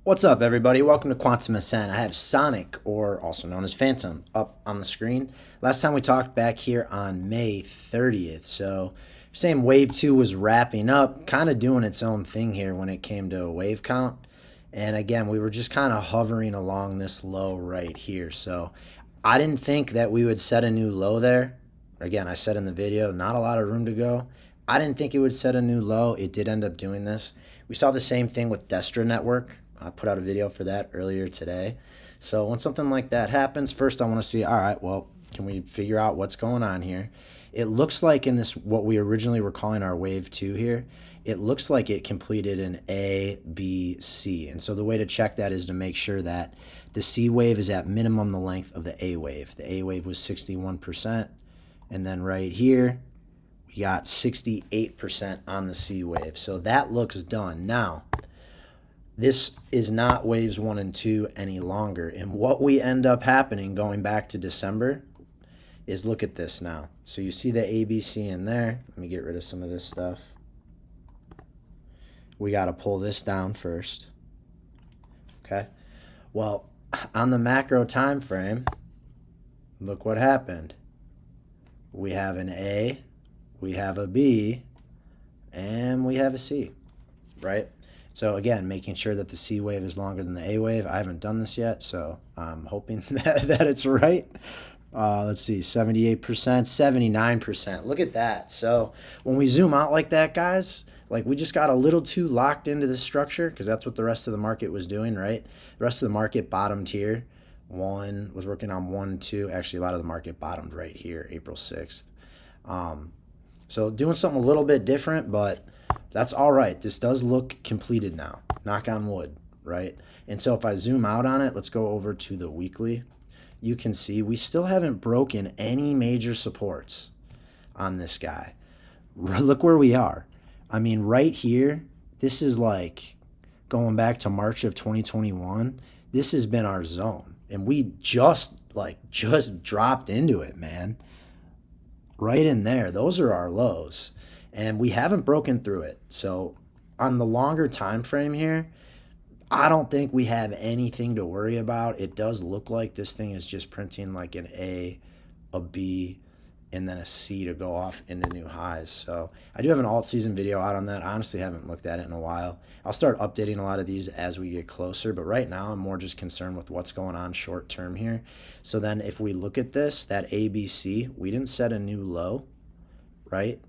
What's up, everybody? Welcome to Quantum Ascent. I have Sonic, or also known as Phantom, up on the screen. Last time we talked back here on May 30th. So, same Wave 2 was wrapping up, kind of doing its own thing here when it came to a wave count. And again, we were just kind of hovering along this low right here. So, I didn't think that we would set a new low there. Again, I said in the video, not a lot of room to go. I didn't think it would set a new low. It did end up doing this. We saw the same thing with Destra Network. I put out a video for that earlier today. So when something like that happens, first I want to see, all right, well, can we figure out what's going on here? It looks like in this, what we originally were calling our wave 2 here, it looks like it completed an A, B, C. And so the way to check that is to make sure that the C wave is at minimum the length of the A wave. The A wave was 61%. And then right here, we got 68% on the C wave. So that looks done. Now, this is not waves 1 and 2 any longer. And what we end up happening going back to December is look at this now. So you see the ABC in there. Let me get rid of some of this stuff. We got to pull this down first. Okay. Well, on the macro time frame, look what happened. We have an A, we have a B, and we have a C, right? So again, making sure that the C wave is longer than the A wave. I haven't done this yet, so I'm hoping that it's right. Let's see, 78%, 79%. Look at that. So when we zoom out like that, guys, like we just got a little too locked into the structure because that's what the rest of the market was doing, right? The rest of the market bottomed here. One was working on 1, 2. Actually, a lot of the market bottomed right here, April 6th. So doing something a little bit different, but that's all right. This does look completed now. Knock on wood, right? And so if I zoom out on it, let's go over to the weekly. You can see we still haven't broken any major supports on this guy. Look where we are. I mean, right here, this is like going back to March of 2021. This has been our zone. And we just dropped into it, man. Right in there. Those are our lows. And we haven't broken through it. So on the longer time frame here, I don't think we have anything to worry about. It does look like this thing is just printing like an A, a B, and then a C to go off into new highs. So I do have an alt season video out on that. I honestly haven't looked at it in a while. I'll start updating a lot of these as we get closer, but right now I'm more just concerned with what's going on short term here. So then if we look at this, that ABC, we didn't set a new low, right?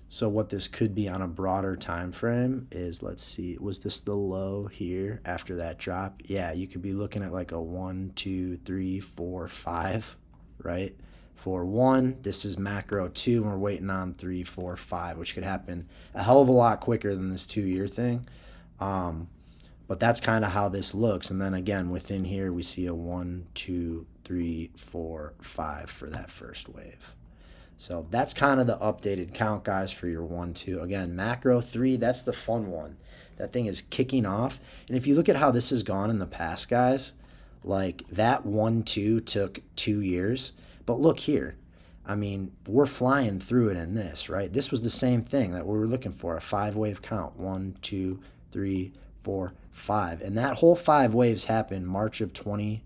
So what this could be on a broader time frame is, let's see, was this the low here after that drop? Yeah, you could be looking at like a 1, 2, 3, 4, 5, right? For 1, this is macro 2, and we're waiting on 3, 4, 5, which could happen a hell of a lot quicker than this 2-year thing. But that's kind of how this looks. And then again, within here, we see a 1, 2, 3, 4, 5 for that first wave. So that's kind of the updated count, guys, for your 1, 2. Again, macro 3, that's the fun one. That thing is kicking off. And if you look at how this has gone in the past, guys, like that 1, 2 took 2 years. But look here. I mean, we're flying through it in this, right? This was the same thing that we were looking for, a 5-wave count. 1, 2, 3, 4, 5. And that whole 5 waves happened March of 20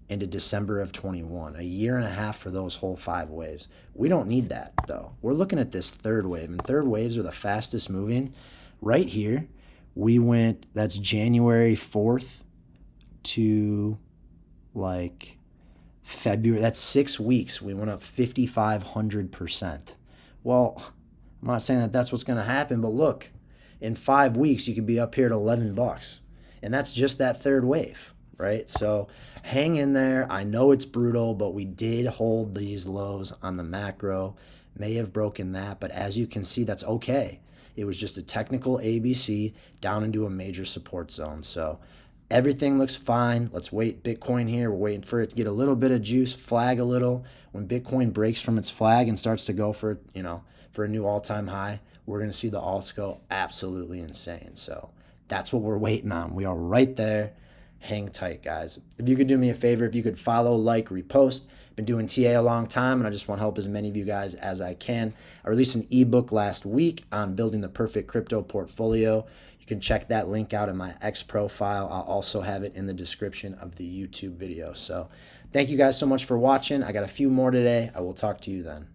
into December of 21, a year and a half for those whole 5 waves. We don't need that, though. We're looking at this third wave, and third waves are the fastest moving. Right here, we went, that's January 4th to like February. That's 6 weeks. We went up 5,500%. Well, I'm not saying that that's what's going to happen, but look, in 5 weeks, you could be up here at $11. And that's just that third wave, right? So hang in there. I know it's brutal, but we did hold these lows on the macro. May have broken that, but as you can see, that's okay. It was just a technical ABC down into a major support zone. So everything looks fine. Let's wait Bitcoin here. We're waiting for it to get a little bit of juice, flag a little. When Bitcoin breaks from its flag and starts to go for, for a new all-time high, we're going to see the alts go absolutely insane. So that's what we're waiting on. We are right there. Hang tight, guys. If you could do me a favor, if you could follow, like, repost. Been doing TA a long time, and I just want to help as many of you guys as I can. I released an ebook last week on building the perfect crypto portfolio. You You can check that link out in my X profile. I'll also have it in the description of the YouTube video. So thank you guys so much for watching. I got a few more today. I will talk to you then.